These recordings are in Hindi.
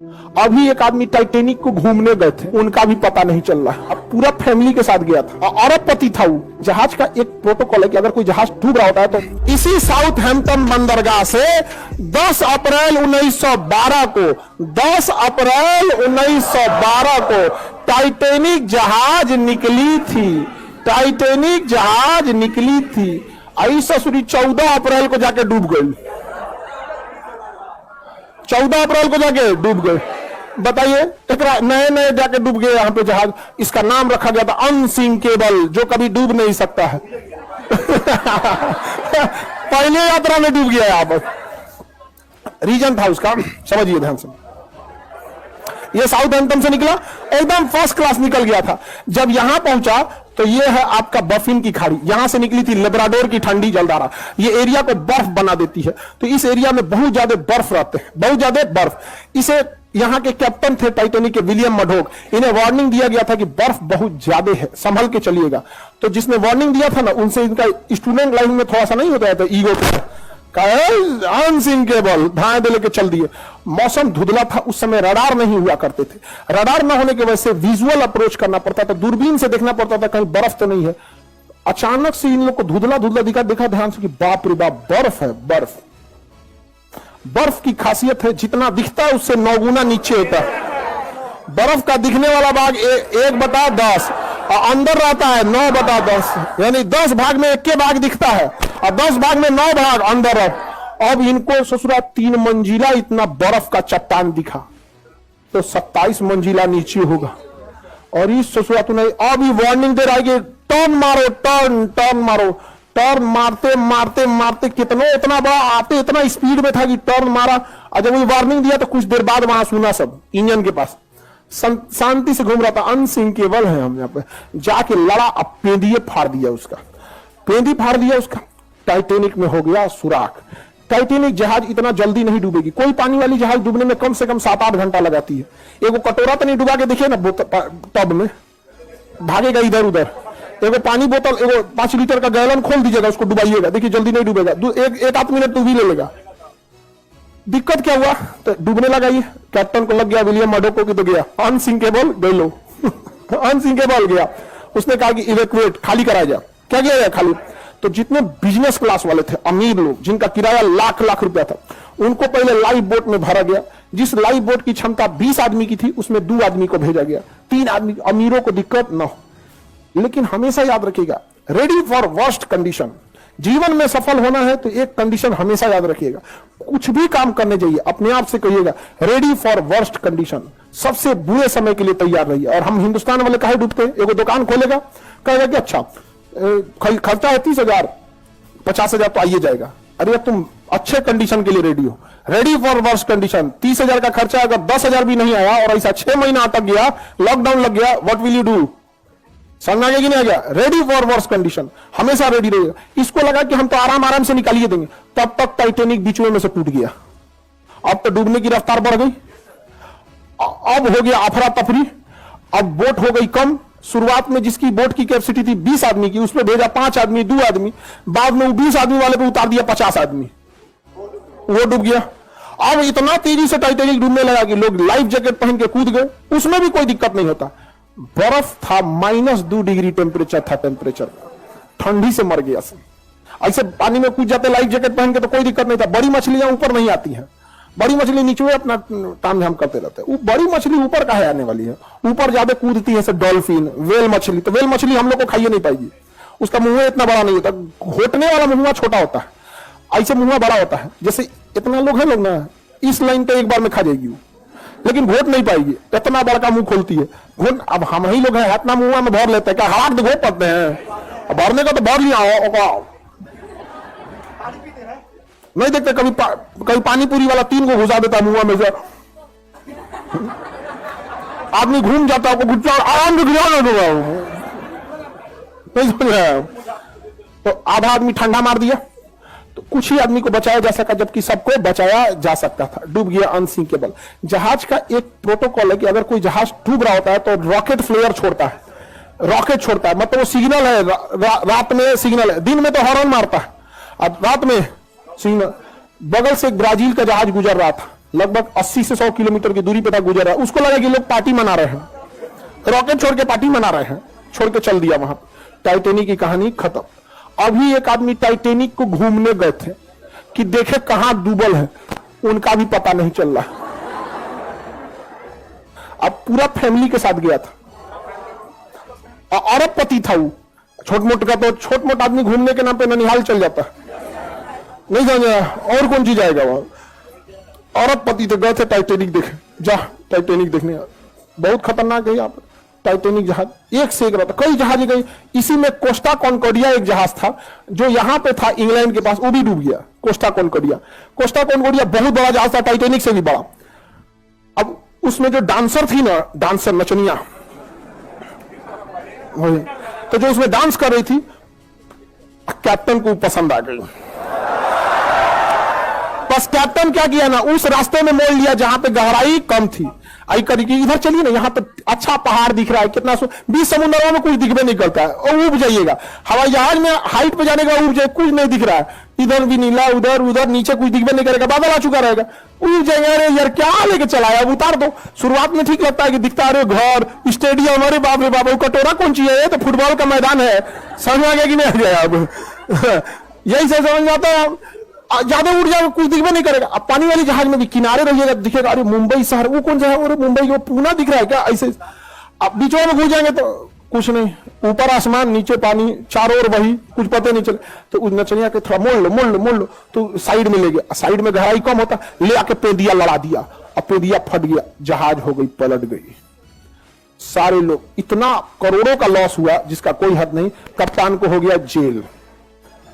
अभी एक आदमी टाइटेनिक को घूमने गए थे, उनका भी पता नहीं चल रहा। अब पूरा फैमिली के साथ गया था, अरबपति था वो। जहाज का एक प्रोटोकॉल है कि अगर कोई जहाज डूब रहा होता है तो इसी साउथहैम्पटन बंदरगाह से 10 अप्रैल 1912 को 10 अप्रैल 1912 को टाइटेनिक जहाज निकली थी। टाइटेनिक जहाज निकली थी। आई ससुरी 14 अप्रैल को जाके डूब गई। 14 अप्रैल को जाके डूब गए। बताइए, नए नए जाके डूब गए यहां पे जहाज। इसका नाम रखा गया था अनसिंकेबल, जो कभी डूब नहीं सकता है। पहले यात्रा में डूब गया यहां पर। रीजन था उसका, समझिए ध्यान से। ये साउथहैम्पटन से निकला, एकदम फर्स्ट क्लास निकल गया था। जब यहां पहुंचा तो ये है आपका बफिन की खाड़ी। यहां से निकली थी लेब्राडोर की ठंडी जलधारा। ये एरिया को बर्फ बना देती है, तो इस एरिया में बहुत ज्यादा बर्फ रहते हैं, बहुत ज्यादा बर्फ। इसे यहां के कैप्टन थे टाइटेनिक के, विलियम मडोक, इन्हें वार्निंग दिया गया था कि बर्फ बहुत ज्यादा है, संभल के चलिएगा। तो जिसने वार्निंग दिया था ना, उनसे इनका स्टूडेंट लाइफ में थोड़ा सा नहीं होता था ईगो पे, अनसिंकेबल, धाए दे लेके चल दिए। मौसम धुंधला था, उस समय रडार नहीं हुआ करते थे। रडार न होने की वजह से विजुअल अप्रोच करना पड़ता था, दूरबीन से देखना पड़ता था कहीं बर्फ तो नहीं है। अचानक से इन लोग को धुंधला धुंधला दिखा, देखा ध्यान से कि बाप रे बाप, बर्फ है। बर्फ बर्फ की खासियत है, जितना दिखता है उससे 9 गुना नीचे होता है। बर्फ का दिखने वाला भाग 1/10 और अंदर रहता है 9/10, यानी 10 भाग में 1 भाग दिखता है और 10 भाग में 9 भाग अंदर है। अब इनको ससुरा 3 मंजिला इतना बर्फ का चट्टान दिखा, तो 27 मंजिला नीचे होगा। और इस ससुरा तूने अभी वार्निंग दे रहा है कि टर्न मारो, टर्न टर्न मारो। टर्न मारते मारते मारते कितने, इतना बड़ा आते, इतना स्पीड में था कि टर्न मारा। और जब वो वार्निंग दिया तो कुछ देर बाद वहां सुना सब इंजन के पास शांति से घूम रहा था। अनसिंकेबल है। हम यहाँ पे जाके लड़ा, अब पेंदिए फाड़ दिया उसका, पेंदी फाड़ दिया उसका। टाइटेनिक में हो गया सुराख। टाइटेनिक जहाज इतना जल्दी नहीं डूबेगी। कोई पानी वाली जहाज डूबने में कम से कम 7-8 घंटा लगाती है। एगो कटोरा तो नहीं डुबा के देखिए ना टब में, भागेगा इधर उधर। एगो पानी बोतल, एगो 5 लीटर का गैलन खोल दीजिएगा, उसको डुबाइएगा, देखिए जल्दी नहीं डूबेगा। एक आध मिनट तो भी ले लेगा। दिक्कत क्या हुआ, तो डूबने लगा। ये कैप्टन को लग गया, विलियम मडोक को तो गया अनसिंकेबल, गलो अनसिंकेबल गया। उसने कहा कि इवैक्यूएट, खाली कराया जाए। क्या किया जाए खाली? तो जितने बिजनेस क्लास वाले थे, अमीर लोग, जिनका किराया लाख लाख रुपया था, उनको पहले लाइफ बोट में भरा गया। जिस लाइफ बोट की क्षमता 20 आदमी की थी, उसमें 2 आदमी को भेजा गया। 3 आदमी, अमीरों को दिक्कत न हो। लेकिन हमेशा याद रखिएगा, रेडी फॉर वर्स्ट कंडीशन। जीवन में सफल होना है तो एक कंडीशन हमेशा याद रखिएगा। कुछ भी काम करने जाइए, अपने आप से कहिएगा रेडी फॉर वर्स्ट कंडीशन, सबसे बुरे समय के लिए तैयार रहिए। और हम हिंदुस्तान वाले काहे डूबते हैं? एगो दुकान खोलेगा, कहेगा कि अच्छा खर्चा है 30,000, 50,000 तो आइए जाएगा। अरे तुम अच्छे कंडीशन के लिए रेडी हो, रेडी फॉर वर्स्ट कंडीशन। 30,000 का खर्चा, अगर 10,000 भी नहीं आया और ऐसा 6 महीना अटक गया, लॉकडाउन लग गया, व्हाट विल यू डू? समझ आ गया कि नहीं आ गया? रेडी फॉर वर्स्ट कंडीशन, हमेशा रेडी रहेगा। इसको लगा कि हम तो आराम आराम से निकालिए देंगे, तब तक टाइटेनिक बीच में से टूट गया। अब तो डूबने की रफ्तार बढ़ गई, अब हो गया अफरा तफरी। अब बोट हो गई कम। शुरुआत में जिसकी बोट की कैपेसिटी थी 20 आदमी की, उसमें भेजा 5 आदमी, 2 आदमी। बाद में 20 आदमी वाले पे उतार दिया 50 आदमी, वो डूब गया। अब इतना तेजी से टाइटेनिक डूबने लगा कि लोग लाइफ जैकेट पहन के कूद गए, उसमें भी कोई दिक्कत नहीं होता। बर्फ था, -2 डिग्री टेम्परेचर था, टेम्परेचर ठंडी से मर गया। ऐसे पानी में कूद जाते लाइफ जैकेट पहन के तो कोई दिक्कत नहीं था। बड़ी मछलियां ऊपर नहीं आती हैं, बड़ी मछली नीचे अपना काम झाम करते रहते हैं। बड़ी मछली ऊपर काहे आने वाली है? ऊपर ज्यादा कूदती है, डॉल्फिन, वेल मछली। तो वेल मछली हम लोग को खाइए नहीं पाएगी, उसका मुंह इतना बड़ा नहीं होता, घोटने वाला मुंह छोटा होता है, ऐसे मुंह बड़ा होता है। जैसे इतना लोग हैं लोग ना, इस लाइन पे एक बार में खा जाएगी, लेकिन घोट नहीं पाएगी, इतना बड़ा मुंह खोलती है। घोट अब हम ही लोग हैं, इतना मुंह में भर लेते हैं, क्या हाथ घोट पड़ते हैं? भरने का तो भर लिया हो, नहीं देखते कभी पानी पूरी वाला 3 को घुसा देता मुंह में से, आदमी घूम जाता है, गुच्चा आराम से गिरा तो आधा आदमी ठंडा मार दिया, तो कुछ ही आदमी को बचाया जा सका, जबकि सबको बचाया जा सकता था। डूब गया अनसिंकेबल। जहाज का एक प्रोटोकॉल है कि अगर कोई जहाज डूब रहा होता है तो रॉकेट फ्लेयर छोड़ता है, रॉकेट छोड़ता है, मतलब वो सिग्नल है। रात में सिग्नल है, दिन में तो हॉर्न मारता है, अब रात में सिग्नल। बगल से एक ब्राजील का जहाज गुजर रहा था, लगभग 80 से 100 किलोमीटर की दूरी पे था, गुजर रहा है, उसको लगा कि लोग पार्टी मना रहे हैं, रॉकेट छोड़ के पार्टी मना रहे हैं, छोड़ के चल दिया वहां। टाइटेनिक की कहानी खत्म। अभी एक आदमी टाइटेनिक को घूमने गए थे कि देखे कहां डूबल है, उनका भी पता नहीं चल रहा। अब पूरा फैमिली के साथ गया था, अरबपति था वो। छोट मोट का तो छोट मोट आदमी घूमने के नाम पे ननिहाल चल जाता है, नहीं समझा और कौन चीज आएगा वहां। अरबपति तो गए थे टाइटेनिक देखे, जा टाइटेनिक देखने, बहुत खतरनाक है यहाँ पे टाइटेनिक जहाज, एक से एक रहता, कई जहाज गई। इसी में कोस्टा कॉन्कॉर्डिया एक जहाज था जो यहाँ पे था इंग्लैंड के पास, वो भी डूब गया। कोस्टा कॉन्कॉर्डिया बहुत बड़ा जहाज था, टाइटेनिक से भी बड़ा। अब उसमें जो डांसर थी ना, डांसर नचनिया, तो जो उसमें डांस कर रही थी, कैप्टन को पसंद आ गई। बस कैप्टन क्या किया ना, उस रास्ते में मोड़ लिया जहां पे गहराई कम थी। आई करी कि इधर चलिए ना, यहाँ तो अच्छा पहाड़ दिख रहा है, कितना 20 समुद्रों में कुछ दिखने नहीं करता है, और उब जाइएगा। हवाई जहाज में हाइट पे जाने के बाद उब जाए, कुछ नहीं दिख रहा है, इधर भी नीला, उधर उधर नीचे कुछ दिखने नहीं करेगा, बादल आ चुका रहेगा, उब जाएंगे। अरे यार क्या लेके चला है, अब उतार दो। शुरुआत में ठीक लगता है कि दिखता है, घर, स्टेडियम, अरे बाप रे बाप, कटोरा कौन चीज है, ये तो फुटबॉल का मैदान है। समझ में आ गया कि नहीं आ गया अब यही से समझ में आता है। ज्यादा उड़ जाएगा, कुछ दिखने नहीं करेगा। अब पानी वाली जहाज में भी किनारे रहिएगा, दिखेगा अरे मुंबई शहर, वो कौन सा है, अरे मुंबई वो पूना दिख रहा है क्या, ऐसे। अब बीचों में घुस जाएंगे तो कुछ नहीं, ऊपर आसमान, नीचे पानी, चारों ओर वही, कुछ पता नहीं चले। तो उस नचनिया के थोड़ा मोड़ लो, तो साइड में ले गया, साइड में गहराई कम होता, ले आके पेदिया लड़ा दिया, अब पेदिया फट गया, जहाज हो गई, पलट गई। सारे लोग, इतना करोड़ों का लॉस हुआ जिसका कोई हद नहीं। कप्तान को हो गया जेल।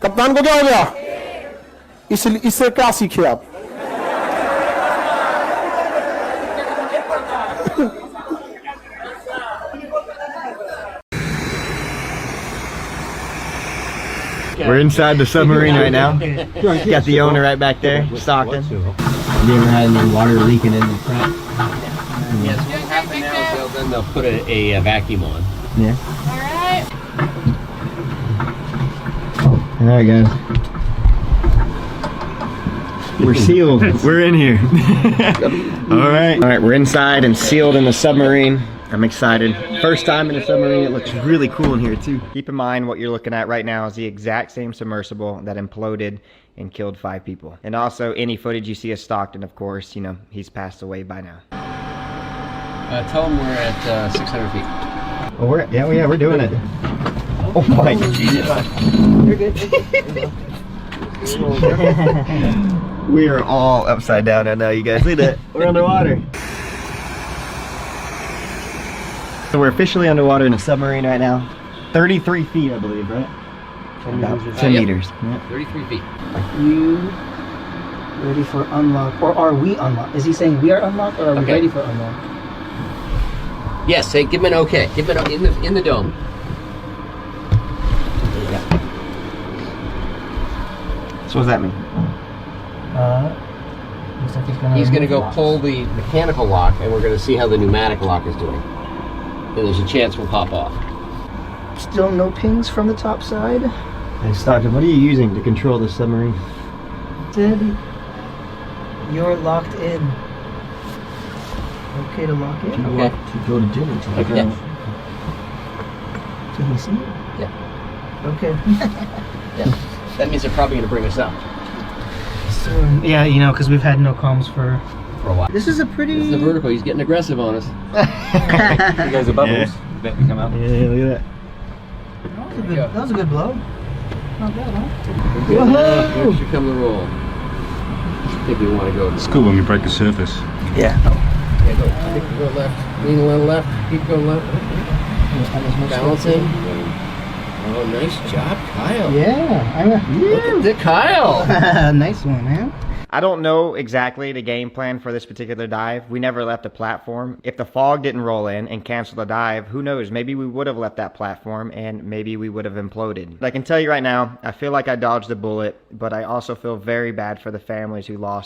कप्तान को क्या हो गया, इसलिए इससे क्या सीखे आप? We're inside the submarine right now. Got the owner right back there, Stockton. Have you ever had any water leaking in the front? Yes, what will happen now is then they'll put a vacuum on. Yeah. All right, guys. We're sealed. We're in here. All right. All right, we're inside and sealed in the submarine. I'm excited. First time in a submarine. It looks really cool in here too. Keep in mind what you're looking at right now is the exact same submersible that imploded and killed 5 people. And also any footage you see of Stockton, of course, you know, he's passed away by now. Tell them we're at 600 feet. Oh, we're doing it. Oh my Jesus. You're good. We are all upside down right now, you guys. Look at that. We're underwater. So we're officially underwater in a submarine right now. 33 feet, I believe, right? 10 meters. Yep. 33 feet. Are you ready for unlock? Or are we unlocked? Is he saying we are unlocked, or are we Okay. ready for unlock? Yes, say, give him an okay. Give him an in the dome. So what does that mean? Looks like He's going to remove go locks. pull the mechanical lock, and we're going to see how the pneumatic lock is doing. And there's a chance we'll pop off. Still no pings from the top side. Hey, Stockton, what are you using to control the submarine? Did you're locked in? Okay to lock in? Okay. To go to Jimmy. Okay. Can he see it? Yeah. Okay. That means they're probably going to bring us up Soon. Yeah, you know, because we've had no comms for for a while. This is a pretty. This is the vertical. He's getting aggressive on us. You guys are bubbles. Let me come out. Yeah, look at That was a good blow. Not bad, huh? Whoa! Here come the roll. I think we want to go. It's cool when you break the surface. that. Yeah. Yeah, go. I think we go left. Lean a little left. Keep going left. Balancing. Oh, nice job, Kyle. Yeah. Look at Kyle. Nice one, man. I don't know exactly the game plan for this particular dive. We never left a platform. If the fog didn't roll in and cancel the dive, who knows? Maybe we would have left that platform and maybe we would have imploded. I can tell you right now, I feel like I dodged a bullet, but I also feel very bad for the families who lost